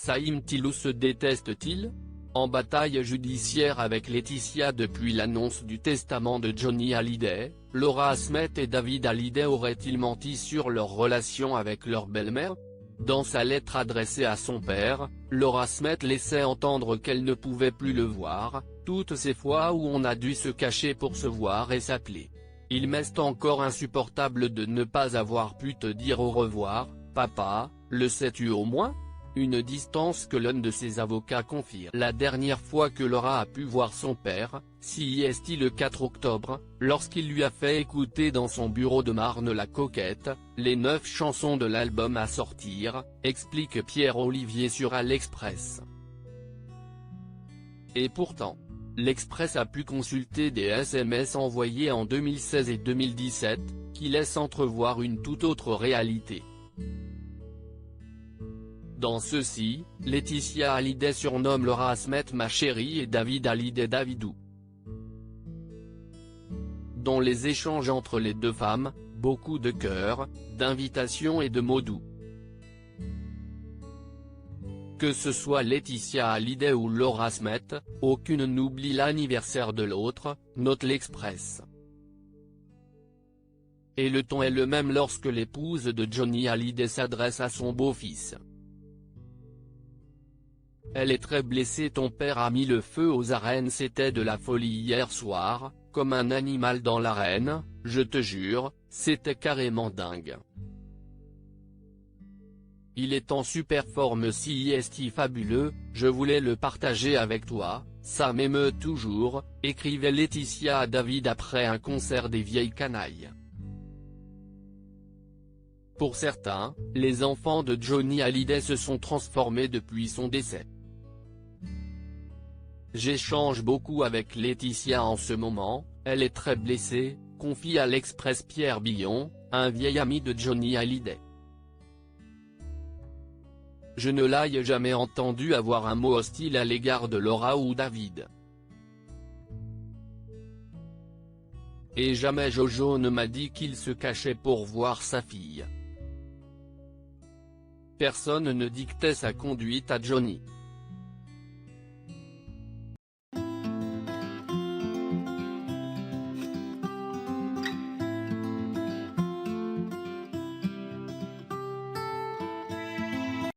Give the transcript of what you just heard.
s'aiment-ils ou se détestent-ils? En bataille judiciaire avec Laetitia depuis l'annonce du testament de Johnny Hallyday, Laura Asmet et David Hallyday auraient-ils menti sur leur relation avec leur belle-mère? Dans sa lettre adressée à son père, Laura Asmet laissait entendre qu'elle ne pouvait plus le voir, toutes ces fois où on a dû se cacher pour se voir et s'appeler. Il m'est encore insupportable de ne pas avoir pu te dire au revoir, papa, le sais-tu au moins? Une distance que l'un de ses avocats confirme. La dernière fois que Laura a pu voir son père, CIST le 4 octobre, lorsqu'il lui a fait écouter dans son bureau de Marne la Coquette, les 9 chansons de l'album à sortir, explique Pierre-Olivier sur l'Express. Et pourtant, l'Express a pu consulter des SMS envoyés en 2016 et 2017, qui laissent entrevoir une toute autre réalité. Dans ceux-ci, Laetitia Hallyday surnomme Laura Asmet ma chérie et David Hallyday Davidou. Dans les échanges entre les deux femmes, beaucoup de cœurs, d'invitations et de mots doux. Que ce soit Laetitia Hallyday ou Laura Asmet, aucune n'oublie l'anniversaire de l'autre, note l'Express. Et le ton est le même lorsque l'épouse de Johnny Hallyday s'adresse à son beau-fils. Elle est très blessée, ton père a mis le feu aux arènes, c'était de la folie hier soir, comme un animal dans l'arène, je te jure, c'était carrément dingue. Il est en super forme, CIST fabuleux, je voulais le partager avec toi, ça m'émeut toujours, écrivait Laetitia à David après un concert des Vieilles Canailles. Pour certains, les enfants de Johnny Hallyday se sont transformés depuis son décès. J'échange beaucoup avec Laetitia en ce moment, elle est très blessée, confie à l'Express Pierre Billon, un vieil ami de Johnny Hallyday. Je ne l'ai jamais entendu avoir un mot hostile à l'égard de Laura ou David. Et jamais Jojo ne m'a dit qu'il se cachait pour voir sa fille. Personne ne dictait sa conduite à Johnny.